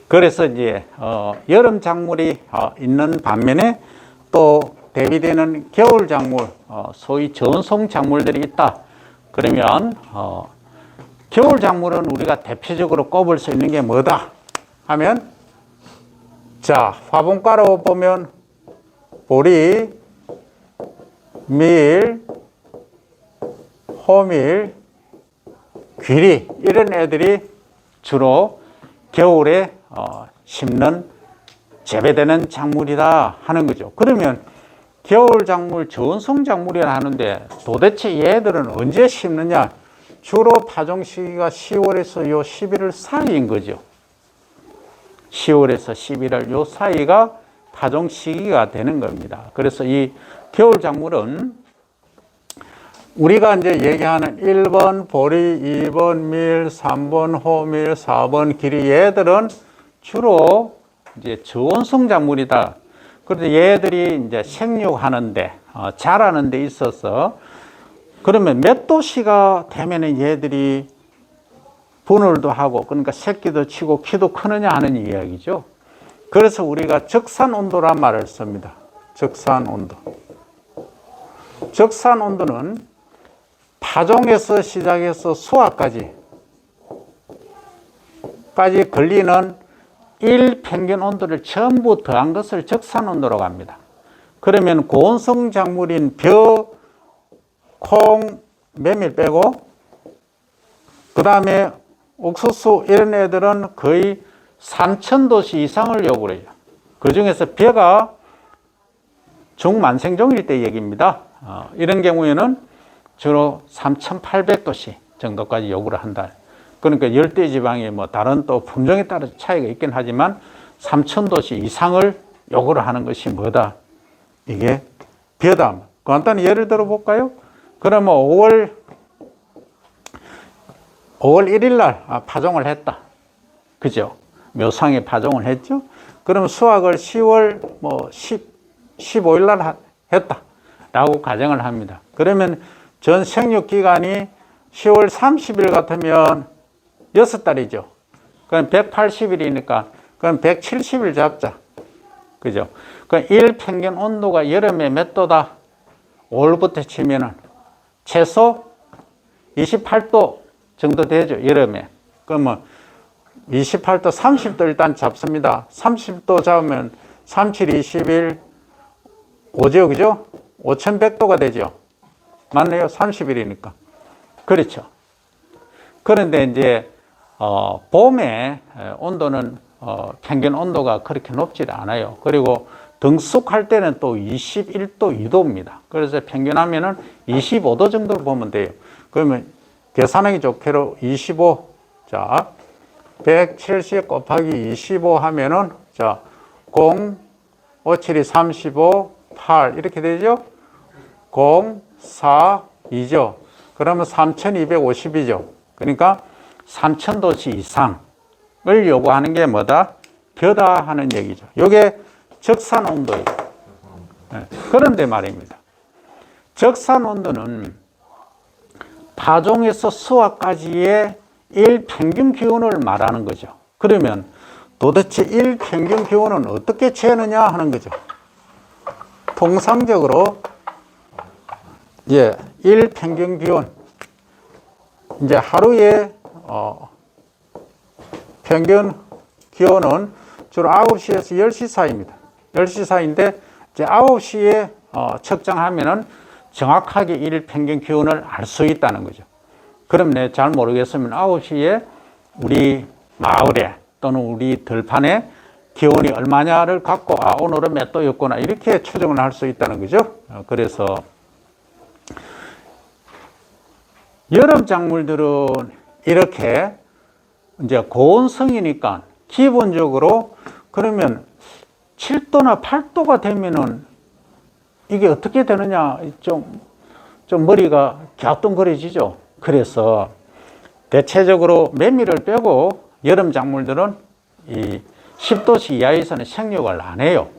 그래서 이제 여름 작물이 있는 반면에 또 대비되는 겨울 작물, 소위 전송 작물들이 있다. 그러면 겨울 작물은 우리가 대표적으로 꼽을 수 있는 게 뭐다 하면, 자, 화분가로 보면 보리, 밀, 호밀, 귀리, 이런 애들이 주로 겨울에 심는 재배되는 작물이다 하는 거죠. 그러면 겨울 작물, 전송 작물이라 하는데 도대체 얘들은 언제 심느냐? 주로 파종 시기가 10월에서 요 11월 사이인 거죠. 10월에서 11월 요 사이가 파종 시기가 되는 겁니다. 그래서 이 겨울 작물은 우리가 이제 얘기하는 1번 보리, 2번 밀, 3번 호밀, 4번 기리, 얘들은 주로 이제 저온성 작물이다. 그런데 얘들이 이제 생육하는데, 자라는 데 있어서, 그러면 몇 도씨가 되면은 얘들이 분울도 하고, 그러니까 새끼도 치고 키도 크느냐 하는 이야기죠. 그래서 우리가 적산 온도란 말을 씁니다. 적산 온도. 적산 온도는 파종에서 시작해서 수확까지 걸리는 일평균 온도를 전부 더한 것을 적산 온도라고 합니다. 그러면 고온성 작물인 벼, 콩, 메밀 빼고 그 다음에 옥수수 이런 애들은 거의 3000도씨 이상을 요구를 해요. 그 중에서 벼가 중만생종일 때 얘기입니다. 이런 경우에는 주로 3800도씨 정도까지 요구를 한다. 그러니까 열대지방의 뭐 다른 또 품종에 따라 차이가 있긴 하지만 3000도씨 이상을 요구를 하는 것이 뭐다? 이게 벼다. 간단히 예를 들어 볼까요? 그러면 5월 1일 날 파종을 했다. 그죠? 묘상에 파종을 했죠? 그러면 수확을 10월 15일 날 했다. 라고 가정을 합니다. 그러면 전 생육 기간이 10월 30일 같으면 6달이죠. 그럼 180일이니까 그럼 170일 잡자. 그죠? 그 일 평균 온도가 여름에 몇 도다? 5월부터 치면은 최소 28도 정도 되죠. 여름에. 그러면 28도, 30도 일단 잡습니다. 30도 잡으면 37, 21, 5죠. 그죠? 5100도가 되죠. 맞네요. 30일이니까. 그렇죠. 그런데 이제, 봄에 온도는, 평균 온도가 그렇게 높지 않아요. 그리고 등숙할 때는 또 21도, 2도입니다. 그래서 평균하면은 25도 정도로 보면 돼요. 그러면 계산하기 좋게로 25, 자, 170 곱하기 25 하면은, 자, 0, 5, 7이 35, 8, 이렇게 되죠? 0, 4, 2죠. 그러면 3250이죠. 그러니까 3000도씨 이상을 요구하는 게 뭐다? 벼다 하는 얘기죠. 이게 적산 온도예요. 네. 그런데 말입니다. 적산 온도는 파종에서 수확까지의 일평균 기온을 말하는 거죠. 그러면 도대체 일평균 기온은 어떻게 재느냐 하는 거죠. 통상적으로 일평균 기온, 이제 하루에 평균 기온은 주로 9시에서 10시 사이입니다. 10시 사이인데 이제 9시에 측정하면은 정확하게 일평균 기온을 알 수 있다는 거죠. 그럼 잘 모르겠으면 9시에 우리 마을에 또는 우리 들판에 기온이 얼마냐를 갖고 오늘은 몇 도였구나 이렇게 추정을 할 수 있다는 거죠. 그래서 여름 작물들은 이렇게 이제 고온성이니까 기본적으로 그러면 7도나 8도가 되면은 이게 어떻게 되느냐 좀 머리가 갸우뚱거려지죠. 그래서 대체적으로 메밀을 빼고 여름 작물들은 이 10도씨 이하에서는 생육을 안 해요.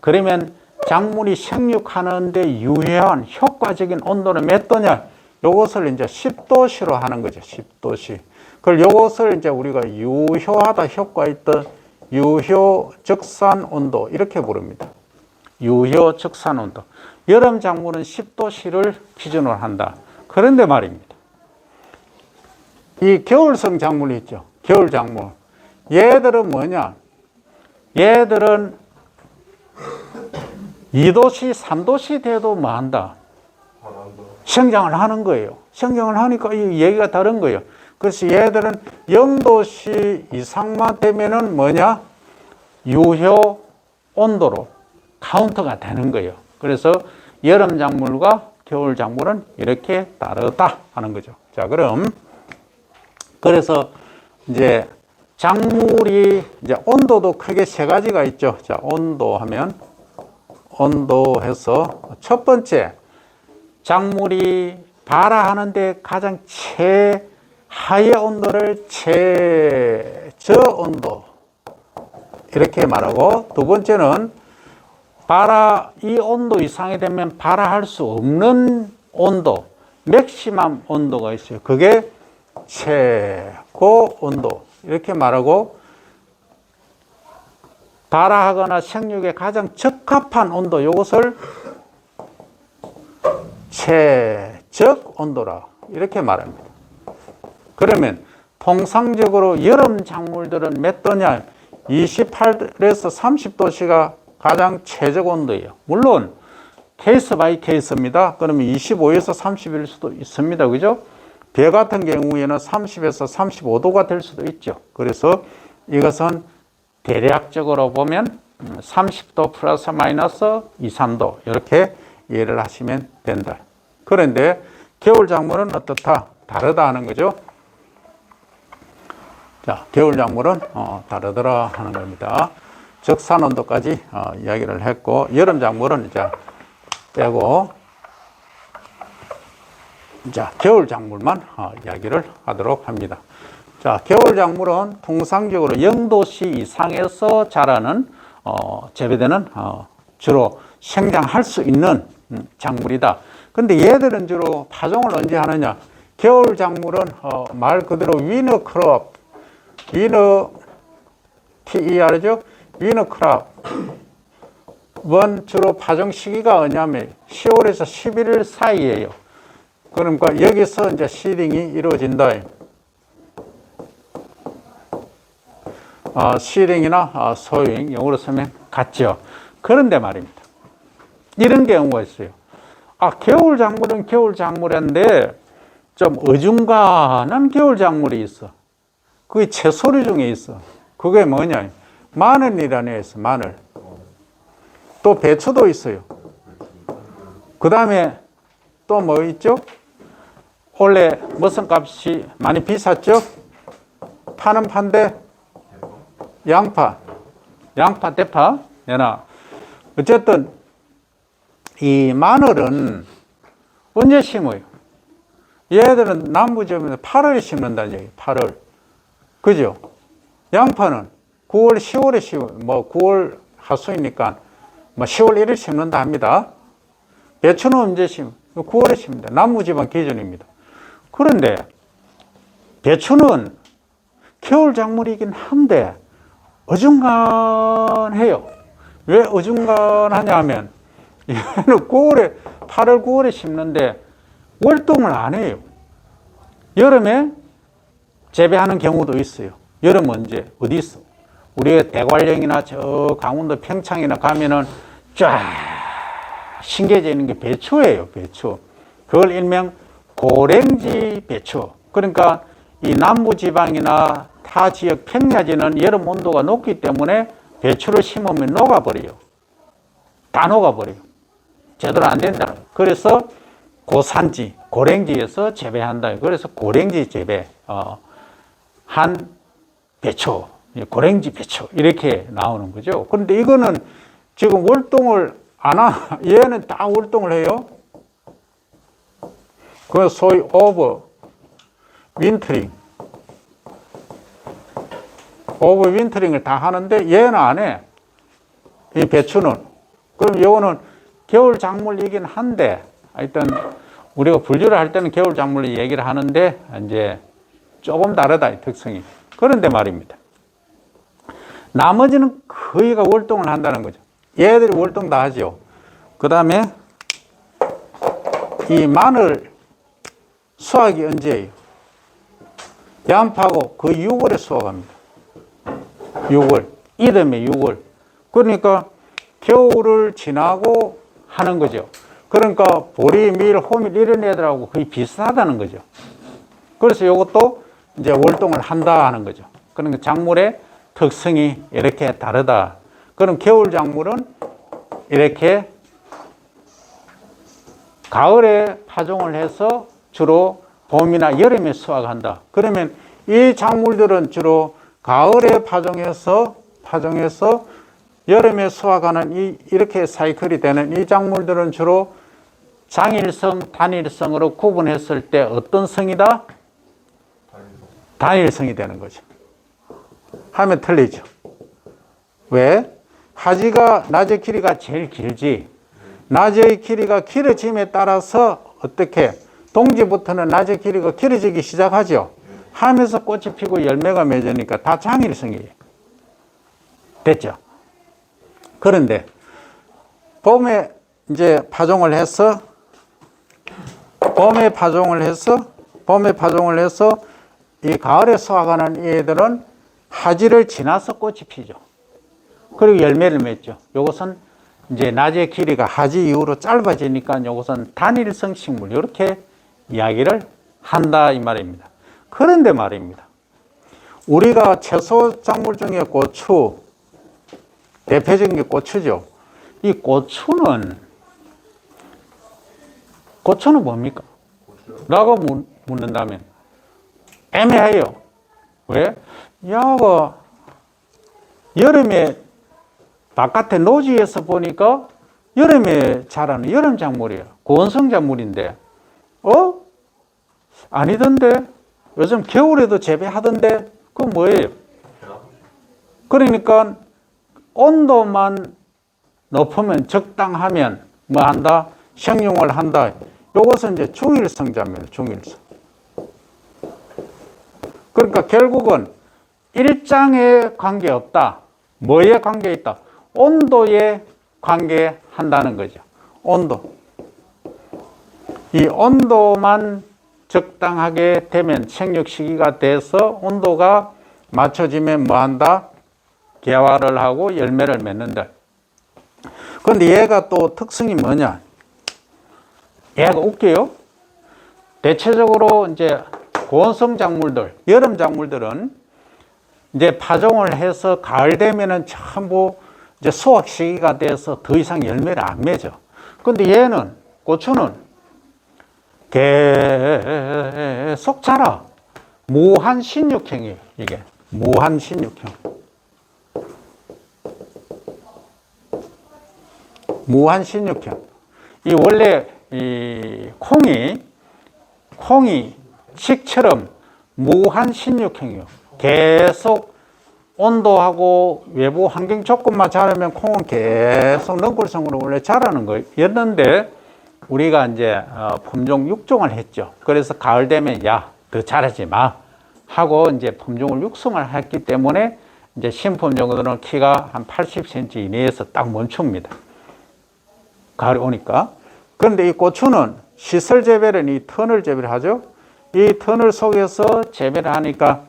그러면 작물이 생육하는데 유효한 효과적인 온도는 몇 도냐? 요것을 이제 10도씨로 하는 거죠. 10도씨. 그걸 요것을 이제 우리가 유효하다, 효과 있다 유효 적산 온도 이렇게 부릅니다. 유효 적산 온도. 여름 작물은 10도씨를 기준으로 한다. 그런데 말입니다. 이 겨울성 작물이 있죠. 겨울 작물. 얘들은 뭐냐? 얘들은 2도씨, 3도씨 돼도 뭐 한다? 성장을 하는 거예요. 성장을 하니까 이 얘기가 다른 거예요. 그래서 얘들은 0도씨 이상만 되면은 뭐냐? 유효 온도로 카운트가 되는 거예요. 그래서 여름 작물과 겨울 작물은 이렇게 다르다 하는 거죠. 자, 그래서 이제 작물이 이제 온도도 크게 세 가지가 있죠. 자, 온도 하면 온도해서 첫 번째 작물이 발화하는데 가장 최하의 온도를 최저 온도 이렇게 말하고, 두 번째는 이 온도 이상이 되면 발화할 수 없는 온도, 맥시멈 온도가 있어요. 그게 최고 온도 이렇게 말하고, 발화하거나 생육에 가장 적합한 온도, 이것을 최적 온도라 이렇게 말합니다. 그러면 통상적으로 여름 작물들은 몇 도냐? 28에서 30도씨가 가장 최적 온도예요. 물론 케이스 바이 케이스입니다. 그러면 25에서 30일 수도 있습니다. 그죠? 배 같은 경우에는 30에서 35도가 될 수도 있죠. 그래서 이것은 대략적으로 보면 30도 플러스 마이너스 2, 3도 이렇게 이해를 하시면 된다. 그런데 겨울 작물은 어떻다? 다르다 하는 거죠. 자, 겨울 작물은 다르더라 하는 겁니다. 적산 온도까지 이야기를 했고, 여름 작물은 이제 빼고, 자, 겨울 작물만 이야기를 하도록 합니다. 자, 겨울 작물은 통상적으로 0도씨 이상에서 자라는 재배되는 주로 생장할 수 있는 작물이다. 근데 얘들은 주로 파종을 언제 하느냐? 겨울 작물은 말 그대로 위너 크롭, TER죠? 위너 크롭은 주로 파종 시기가 뭐냐면 10월에서 11월 사이에요. 그러니까 여기서 이제 시딩이 이루어진다. 시딩이나 소잉, 영어로 쓰면 같죠. 그런데 말입니다. 이런 경우가 있어요. 겨울 작물은 겨울 작물인데 좀 어중간한 겨울 작물이 있어. 그게 채소류 중에 있어. 그게 뭐냐? 마늘이라는 애 있어, 마늘. 또 배추도 있어요. 그 다음에 또 뭐 있죠? 원래 무슨 값이 많이 비쌌죠? 파는 판데 양파, 대파, 얘나. 어쨌든 이 마늘은 언제 심어요? 얘들은 남부지역에서 8월에 심는다는 얘기예요. 8월. 그죠? 양파는 9월, 10월에 심어요. 9월 하수이니까 10월 1일 심는다 합니다. 배추는 언제 심어요? 9월에 심는다. 남부지방 기준입니다. 그런데 배추는 겨울 작물이긴 한데 어중간해요. 왜 어중간하냐 하면 얘는 8월, 9월에 심는데 월동을 안 해요. 여름에 재배하는 경우도 있어요. 여름 언제? 어디 있어? 우리가 대관령이나 저 강원도 평창이나 가면은 쫙 신겨져 있는 게 배추예요. 배추. 그걸 일명 고랭지 배추. 그러니까 이 남부지방이나 타 지역 평야지는 여름 온도가 높기 때문에 배추를 심으면 녹아버려요. 다 녹아버려요. 제대로 안 된다. 그래서 고산지, 고랭지에서 재배한다. 그래서 고랭지 재배, 한 배추, 고랭지 배추 이렇게 나오는 거죠. 그런데 이거는 지금 월동을 안 하, 얘는 다 월동을 해요. 그 소위 오버 윈터링을 다 하는데 얘는 안 해. 이 배추는. 그럼 이거는 겨울 작물이긴 한데, 하여튼 우리가 분류를 할 때는 겨울 작물로 얘기를 하는데 이제 조금 다르다, 이 특성이. 그런데 말입니다. 나머지는 거의가 월동을 한다는 거죠. 얘들이 월동 다 하죠. 그 다음에 이 마늘 수확이 언제예요? 양파하고 거의 6월에 수확합니다. 6월. 이듬해 6월. 그러니까 겨울을 지나고 하는 거죠. 그러니까 보리, 밀, 호밀 이런 애들하고 거의 비슷하다는 거죠. 그래서 이것도 이제 월동을 한다 하는 거죠. 그러니까 작물의 특성이 이렇게 다르다. 그럼 겨울 작물은 이렇게 가을에 파종을 해서 주로 봄이나 여름에 수확한다. 그러면 이 작물들은 주로 가을에 파종해서 여름에 수확하는 이렇게 사이클이 되는 이 작물들은 주로 장일성, 단일성으로 구분했을 때 어떤 성이다? 단일성이 되는 거죠. 하면 틀리죠. 왜? 하지가 낮의 길이가 제일 길지. 낮의 길이가 길어짐에 따라서 어떻게? 동지부터는 낮의 길이가 길어지기 시작하죠. 하면서 꽃이 피고 열매가 맺으니까 다 장일성이에요. 됐죠? 그런데 봄에 이제 파종을 해서 이 가을에 수확하는 얘들은 하지를 지나서 꽃이 피죠. 그리고 열매를 맺죠. 이것은 이제 낮의 길이가 하지 이후로 짧아지니까 이것은 단일성 식물 이렇게 이야기를 한다 이 말입니다. 그런데 말입니다. 우리가 채소 작물 중에 고추 대표적인 게 고추죠. 이 고추는 뭡니까? 라고 묻는다면 애매해요. 왜? 야가 여름에 바깥에 노지에서 보니까 여름에 자라는 여름 작물이에요. 고온성 작물인데 아니던데 요즘 겨울에도 재배하던데 그건 뭐예요? 그러니까 온도만 높으면 적당하면 뭐 한다? 식용을 한다. 요것은 이제 중일성 작물이에요. 중일성. 그러니까 결국은 일장에 관계없다. 뭐에 관계있다? 온도에 관계한다는 거죠. 온도. 이 온도만 적당하게 되면 생육 시기가 돼서 온도가 맞춰지면 뭐 한다? 개화를 하고 열매를 맺는다. 그런데 얘가 또 특성이 뭐냐? 얘가 웃겨요. 대체적으로 이제 고온성 작물들, 여름 작물들은 이제 파종을 해서 가을 되면은 전부 이제 수확 시기가 돼서 더 이상 열매를 안 맺어. 근데 얘는, 고추는 계속 자라. 무한 신육형이에요, 이게. 무한 신육형. 무한 신육형. 이 원래 이 콩이 식처럼 무한 신육형이요. 계속 온도하고 외부 환경 조건만 자라면 콩은 계속 넝굴성으로 원래 자라는 거였는데 우리가 이제 품종 육종을 했죠. 그래서 가을 되면 야, 더 자라지 마 하고 이제 품종을 육성을 했기 때문에 이제 신품종들은 키가 한 80cm 이내에서 딱 멈춥니다. 가을이 오니까. 그런데 이 고추는 시설 재배는 이 터널 재배를 하죠. 이 터널 속에서 재배를 하니까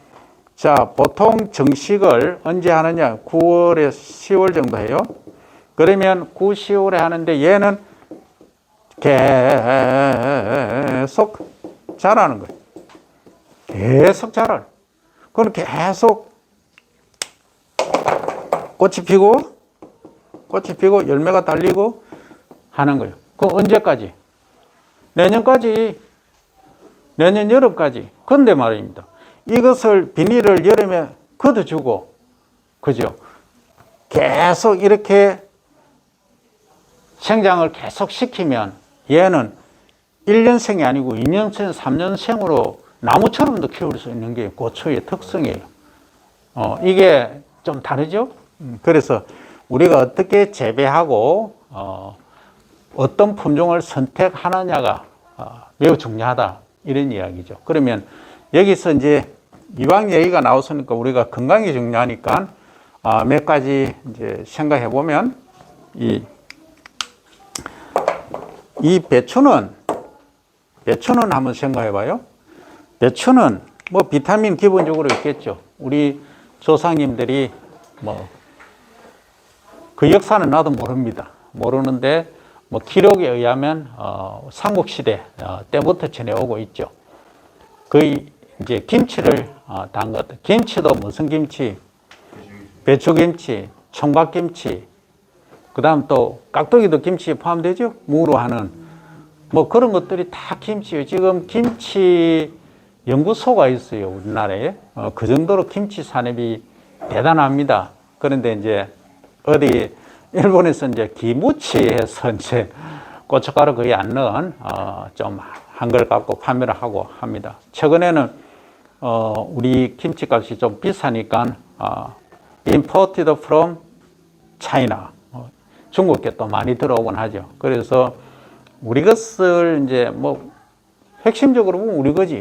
자, 보통 정식을 언제 하느냐? 9월에 10월 정도 해요. 그러면 9, 10월에 하는데 얘는 계속 자라는 거예요. 계속 자라요. 그럼 계속 꽃이 피고 열매가 달리고 하는 거예요. 그 언제까지? 내년 여름까지. 그런데 말입니다. 이것을 비닐을 여름에 걷어주고, 그죠? 계속 이렇게 생장을 계속 시키면 얘는 1년생이 아니고 2년생, 3년생으로 나무처럼도 키울 수 있는 게 고추의 특성이에요. 이게 좀 다르죠? 그래서 우리가 어떻게 재배하고, 어떤 품종을 선택하느냐가 매우 중요하다. 이런 이야기죠. 그러면 여기서 이제 이왕 얘기가 나왔으니까 우리가 건강이 중요하니까 몇 가지 이제 생각해 보면 이 배추는 한번 생각해 봐요. 배추는 뭐 비타민 기본적으로 있겠죠. 우리 조상님들이 뭐 그 역사는 나도 모릅니다. 모르는데 뭐 기록에 의하면 삼국시대 때부터 전해오고 있죠. 거의 이제 김치를 담갔다. 김치도 무슨 김치? 배추김치, 총각김치, 그 다음 또 깍두기도 김치에 포함되죠? 무로 하는 뭐 그런 것들이 다 김치예요. 지금 김치 연구소가 있어요, 우리나라에. 그 정도로 김치 산업이 대단합니다. 그런데 이제 어디 일본에서 이제 기무치해서 이제 고춧가루 거의 안 넣은 좀 한 걸 갖고 판매를 하고 합니다. 최근에는 우리 김치값이 좀 비싸니까 imported from China, 중국계 또 많이 들어오곤 하죠. 그래서 우리 것을 이제 뭐 핵심적으로 보면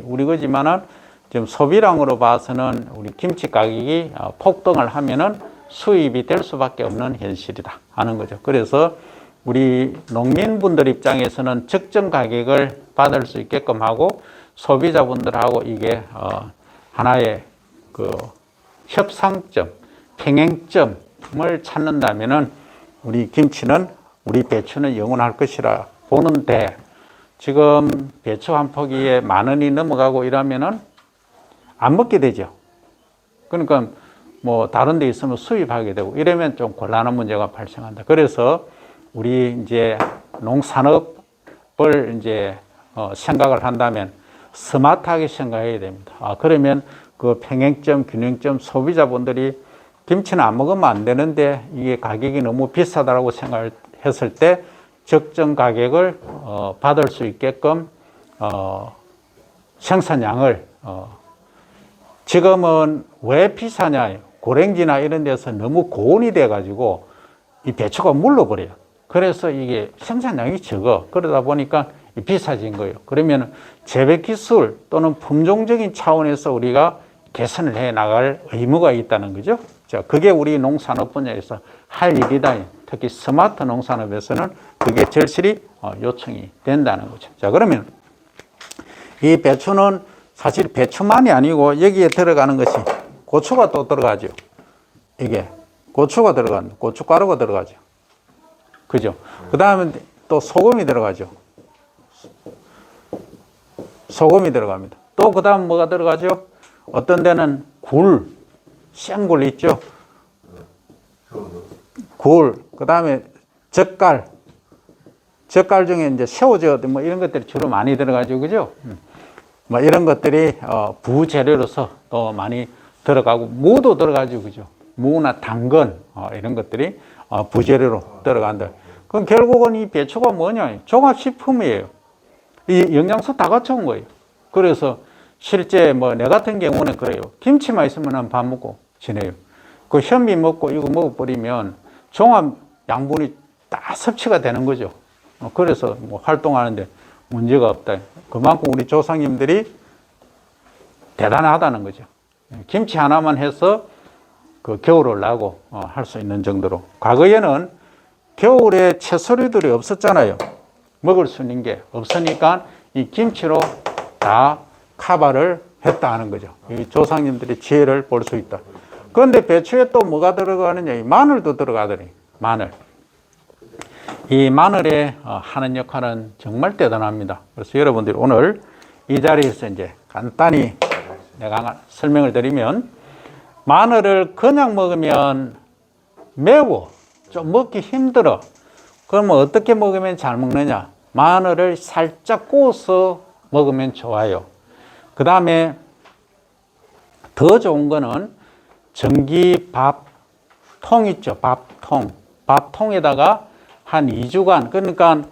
우리 거지만은 지금 소비량으로 봐서는 우리 김치 가격이 폭등을 하면은 수입이 될 수밖에 없는 현실이다 하는 거죠. 그래서 우리 농민분들 입장에서는 적정 가격을 받을 수 있게끔 하고 소비자분들하고 이게 하나의 그 협상점, 평행점을 찾는다면은 우리 김치는, 우리 배추는 영원할 것이라 보는데, 지금 배추 한 포기에 10,000원이 넘어가고 이러면은 안 먹게 되죠. 그러니까 뭐 다른 데 있으면 수입하게 되고 이러면 좀 곤란한 문제가 발생한다. 그래서 우리 이제 농산업을 이제 생각을 한다면 스마트하게 생각해야 됩니다. 그러면 그 평행점, 균형점, 소비자분들이 김치는 안 먹으면 안 되는데 이게 가격이 너무 비싸다라고 생각을 했을 때 적정 가격을 받을 수 있게끔 생산량을 지금은 왜 비싸냐, 고랭지나 이런 데서 너무 고온이 돼 가지고 이 배추가 물러버려요. 그래서 이게 생산량이 적어. 그러다 보니까 비싸진 거예요. 그러면 재배 기술 또는 품종적인 차원에서 우리가 개선을 해 나갈 의무가 있다는 거죠. 자, 그게 우리 농산업 분야에서 할 일이다. 특히 스마트 농산업에서는 그게 절실히 요청이 된다는 거죠. 자, 그러면 이 배추는 사실 배추만이 아니고 여기에 들어가는 것이 고추가 또 들어가죠. 이게 고추가 들어간다. 고춧가루가 들어가죠. 그죠? 그 다음에 또 소금이 들어가죠. 소금이 들어갑니다. 또 그 다음 뭐가 들어가죠? 어떤 데는 굴, 생굴 있죠? 굴, 그 다음에 젓갈. 젓갈 중에 이제 새우젓 뭐 이런 것들이 주로 많이 들어가죠. 그죠? 뭐 이런 것들이 부재료로서 또 많이 들어가고, 무도 들어가죠. 그죠? 무나 당근, 이런 것들이 부재료로 들어간다. 그럼 결국은 이 배추가 뭐냐? 종합식품이에요. 이 영양소 다 갖춰온 거예요. 그래서 실제 뭐 내 같은 경우는 그래요. 김치만 있으면 밥 먹고 지내요. 그 현미 먹고 이거 먹어버리면 종합 양분이 다 섭취가 되는 거죠. 그래서 뭐 활동하는데 문제가 없다. 그만큼 우리 조상님들이 대단하다는 거죠. 김치 하나만 해서 그 겨울을 나고 할 수 있는 정도로. 과거에는 겨울에 채소류들이 없었잖아요. 먹을 수 있는 게 없으니까 이 김치로 다 커버를 했다 하는 거죠. 이 조상님들의 지혜를 볼 수 있다. 그런데 배추에 또 뭐가 들어가느냐? 이 마늘도 들어가더니, 마늘. 이 마늘의 하는 역할은 정말 대단합니다. 그래서 여러분들이 오늘 이 자리에서 이제 간단히 내가 설명을 드리면, 마늘을 그냥 먹으면 매워. 좀 먹기 힘들어. 그러면 어떻게 먹으면 잘 먹느냐? 마늘을 살짝 구워서 먹으면 좋아요. 그 다음에 더 좋은 거는 전기 밥통 있죠. 밥통. 밥통에다가 한 2주간, 그러니까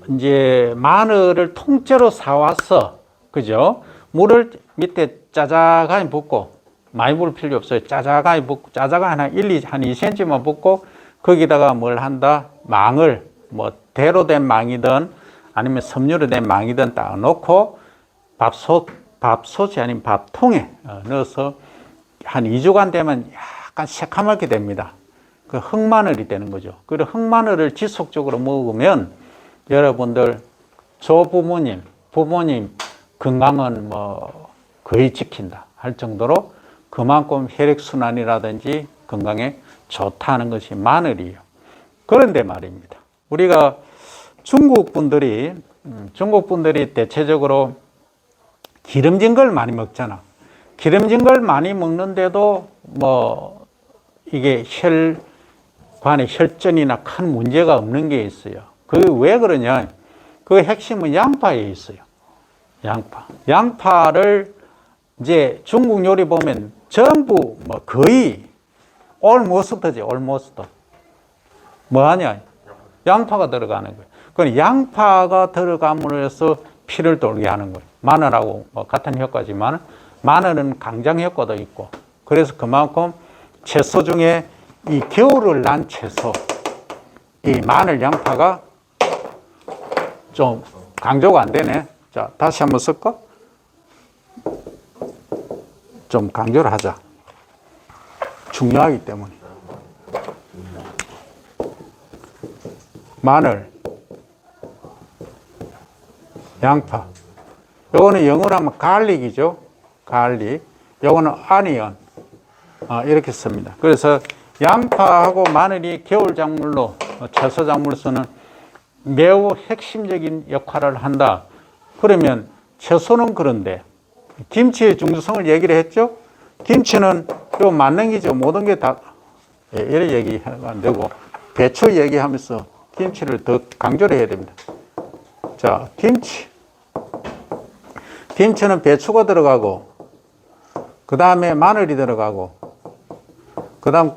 이제 마늘을 통째로 사와서, 그죠? 물을 밑에 짜자하게 붓고, 많이 부을 필요 없어요. 짜자하게 붓고, 짜자가 한 2cm만 붓고, 거기다가 뭘 한다? 망을, 뭐, 대로 된 망이든 아니면 섬유로 된 망이든 딱 넣고, 밥솥이 아닌 밥통에 넣어서 한 2주간 되면 약간 새카맣게 됩니다. 그 흑마늘이 되는 거죠. 그리고 흑마늘을 지속적으로 먹으면 여러분들 조부모님, 부모님 건강은 뭐 거의 지킨다 할 정도로 그만큼 혈액순환이라든지 건강에 좋다는 것이 마늘이에요. 그런데 말입니다. 우리가 중국 분들이 대체적으로 기름진 걸 많이 먹잖아. 기름진 걸 많이 먹는데도 뭐 이게 혈관에 혈전이나 큰 문제가 없는 게 있어요. 그게 왜 그러냐? 그 핵심은 양파에 있어요. 양파를 이제 중국 요리 보면 전부 뭐 거의 올모스트지, 올모스트. 뭐 하냐? 양파가 들어가는 거예요. 그 양파가 들어감으로 해서 피를 돌게 하는 거예요. 마늘하고 뭐 같은 효과지만 마늘은 강장 효과도 있고, 그래서 그만큼 채소 중에 이 겨울을 난 채소, 이 마늘, 양파가 좀 강조가 안 되네. 자, 다시 한번 쓸까? 좀 강조를 하자. 중요하기 때문에. 마늘, 양파. 요거는 영어로 하면 갈릭이죠. 갈릭. 요거는 아니언. 이렇게 씁니다. 그래서 양파하고 마늘이 겨울 작물로, 채소 작물로서는 매우 핵심적인 역할을 한다. 그러면 채소는 그런데 김치의 중요성을 얘기를 했죠. 김치는 요 만능이죠. 모든 게 다 이래 얘기하면 안 되고 배추 얘기하면서 김치를 더 강조를 해야 됩니다. 자, 김치는 배추가 들어가고, 그 다음에 마늘이 들어가고, 그 다음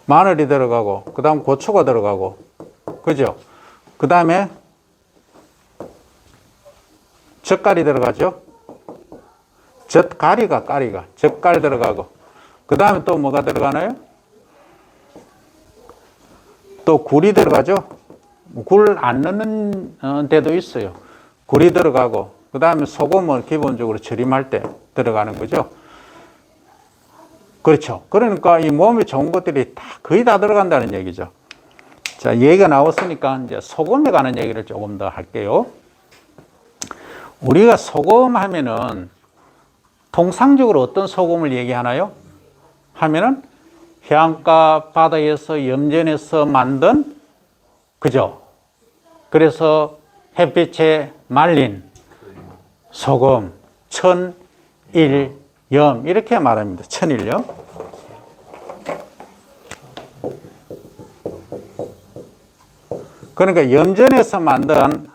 마늘이 들어가고, 그 다음 고추가 들어가고, 그죠? 그 다음에 젓갈이 들어가죠? 젓갈 들어가고, 그 다음에 또 뭐가 들어가나요? 또 굴이 들어가죠? 굴 안 넣는 데도 있어요. 굴이 들어가고, 그 다음에 소금은 기본적으로 절임할 때 들어가는 거죠. 그렇죠. 그러니까 이 몸에 좋은 것들이 거의 다 들어간다는 얘기죠. 자, 얘기가 나왔으니까 이제 소금에 관한 얘기를 조금 더 할게요. 우리가 소금 하면은 통상적으로 어떤 소금을 얘기하나요? 하면은 해안가 바다에서 염전해서 만든, 그죠? 그래서 햇빛에 말린 소금, 천일염 이렇게 말합니다. 천일염. 그러니까 염전해서 만든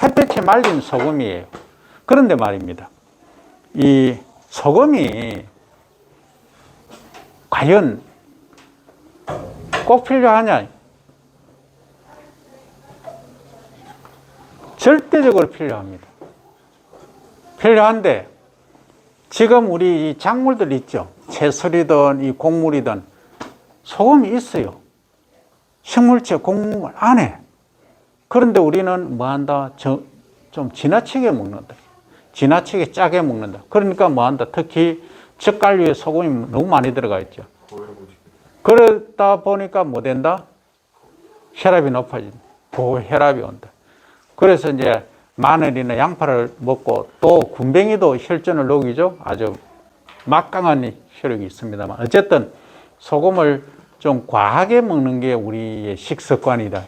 햇빛에 말린 소금이에요. 그런데 말입니다. 이 소금이 과연 꼭 필요하냐? 절대적으로 필요합니다. 필요한데 지금 우리 이 작물들 있죠. 채소이든 이 곡물이든 소금이 있어요. 식물체 곡물 안에. 그런데 우리는 뭐 한다? 좀 지나치게 먹는다. 지나치게 짜게 먹는다. 그러니까 뭐 한다? 특히 젓갈류에 소금이 너무 많이 들어가 있죠. 그러다 보니까 뭐 된다? 혈압이 높아진다. 고혈압이 온다. 그래서 이제 마늘이나 양파를 먹고 또 군뱅이도 혈전을 녹이죠. 아주 막강한 혈액이 있습니다만 어쨌든 소금을 좀 과하게 먹는 게 우리의 식습관이다.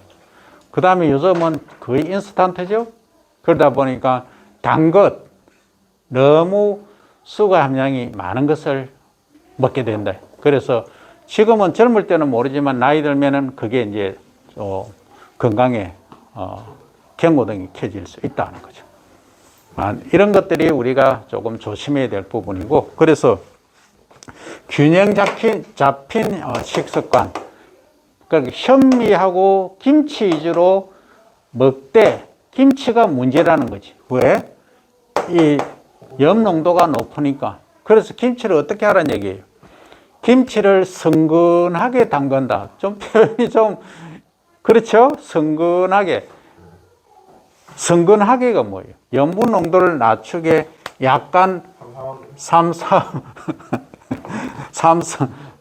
그 다음에 요즘은 거의 인스턴트죠. 그러다 보니까 단 것, 너무 수가 함량이 많은 것을 먹게 된다. 그래서 지금은 젊을 때는 모르지만 나이 들면은 그게 이제 건강에 경고등이 켜질 수 있다는 거죠. 이런 것들이 우리가 조금 조심해야 될 부분이고, 그래서 균형 잡힌 식습관. 그러니까 현미하고 김치 위주로 먹되 김치가 문제라는 거지. 왜? 이 염 농도가 높으니까. 그래서 김치를 어떻게 하라는 얘기예요? 김치를 성근하게 담근다. 좀 표현이 좀 그렇죠? 성근하게. 성근하게가 뭐예요? 염분 농도를 낮추게 약간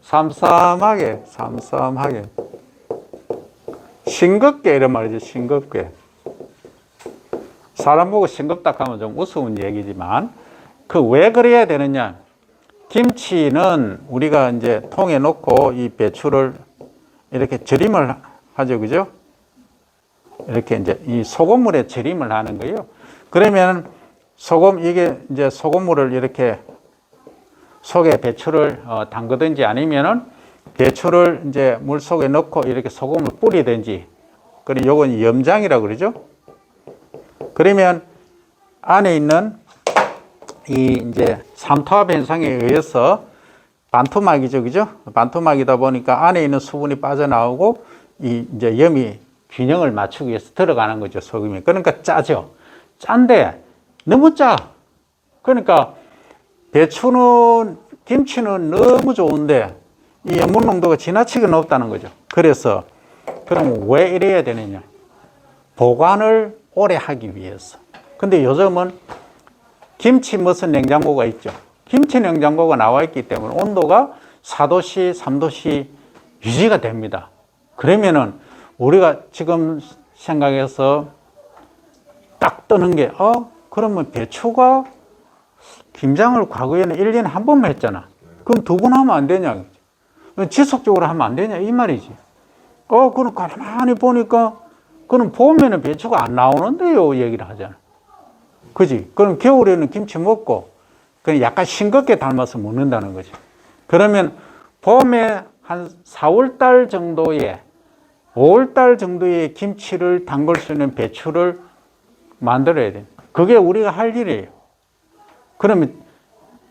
삼삼하게 싱겁게 이런 말이죠. 싱겁게. 사람 보고 싱겁다 하면 좀 우스운 얘기지만 그 왜 그래야 되느냐? 김치는 우리가 이제 통에 넣고 이 배추를 이렇게 절임을 하죠, 그죠? 이렇게 이제 소금물에 절임을 하는 거예요. 그러면 이게 이제 소금물을 이렇게 속에 배추를 담그든지 아니면은 배추를 이제 물 속에 넣고 이렇게 소금을 뿌리든지, 그리고 요건 염장이라고 그러죠. 그러면 안에 있는 이 이제 삼투압 현상에 의해서 반토막이죠, 그죠? 반토막이다 보니까 안에 있는 수분이 빠져나오고 이 이제 염이 균형을 맞추기 위해서 들어가는 거죠, 소금이. 그러니까 짜죠. 짠데 너무 짜. 그러니까 김치는 너무 좋은데 이 염분 농도가 지나치게 높다는 거죠. 그래서 그럼 왜 이래야 되느냐? 보관을 오래 하기 위해서. 근데 요즘은 김치 무슨 냉장고가 있죠. 김치 냉장고가 나와 있기 때문에 온도가 4도씨, 3도씨 유지가 됩니다. 그러면은 우리가 지금 생각해서 딱 뜨는 게, 그러면 배추가 김장을 과거에는 1년에 한 번만 했잖아. 그럼 2번 하면 안 되냐? 지속적으로 하면 안 되냐? 이 말이지. 그럼 가만히 보니까, 그럼 봄에는 배추가 안 나오는데요? 얘기를 하잖아. 그지? 그럼 겨울에는 김치 먹고, 그냥 약간 싱겁게 닮아서 먹는다는 거지. 그러면 봄에 한 4월달 정도에, 5월달 정도에 김치를 담글 수 있는 배추를 만들어야 돼. 그게 우리가 할 일이에요. 그러면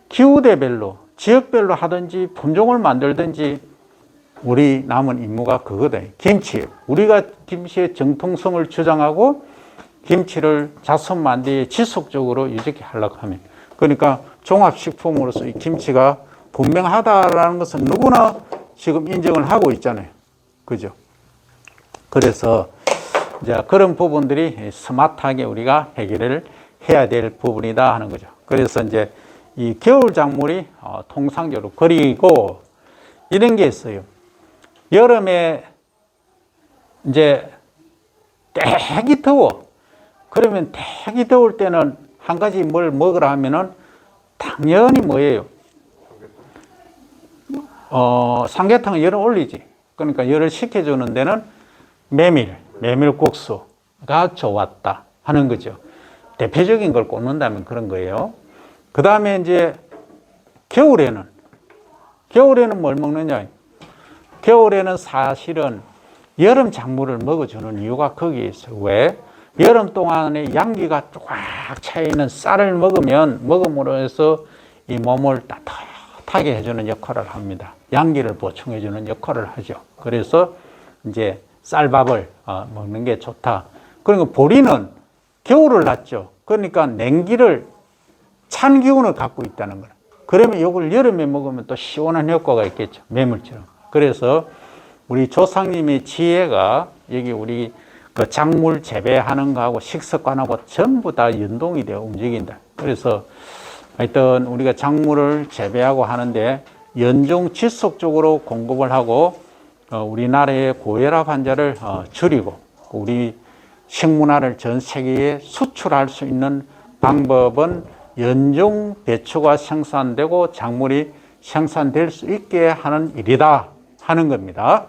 기후대별로, 지역별로 하든지 품종을 만들든지 우리 남은 임무가 그거다. 김치. 우리가 김치의 정통성을 주장하고 김치를 자선만대에 지속적으로 유지케 하려고 하면. 그러니까 종합식품으로서 이 김치가 분명하다라는 것은 누구나 지금 인정을 하고 있잖아요. 그죠? 그래서 이제 그런 부분들이 스마트하게 우리가 해결을 해야 될 부분이다 하는 거죠. 그래서 이제 이 겨울 작물이 통상적으로, 그리고 이런 게 있어요. 여름에 이제 되게 더워. 그러면 되게 더울 때는 한 가지 뭘 먹으라 하면은 당연히 뭐예요? 삼계탕은 열을 올리지. 그러니까 열을 식혀주는 데는 메밀국수가 좋았다 하는 거죠. 대표적인 걸 꼽는다면 그런 거예요. 그 다음에 이제 겨울에는 뭘 먹느냐? 겨울에는 사실은 여름 작물을 먹어주는 이유가 거기에 있어요. 왜? 여름 동안에 양기가 쫙 차있는 쌀을 먹음으로 해서 이 몸을 따뜻하게 해주는 역할을 합니다. 양기를 보충해주는 역할을 하죠. 그래서 이제 쌀밥을 먹는 게 좋다. 그러니까 보리는 겨울을 났죠. 그러니까 찬 기운을 갖고 있다는 거예요. 그러면 이걸 여름에 먹으면 또 시원한 효과가 있겠죠. 매물처럼. 그래서 우리 조상님의 지혜가 여기 우리 그 작물 재배하는 거하고 식습관하고 전부 다 연동이 되어 움직인다. 그래서 하여튼 우리가 작물을 재배하고 하는데 연중 지속적으로 공급을 하고 우리나라의 고혈압 환자를 줄이고 우리 식문화를 전 세계에 수출할 수 있는 방법은 연중 배추가 생산되고 작물이 생산될 수 있게 하는 일이다 하는 겁니다.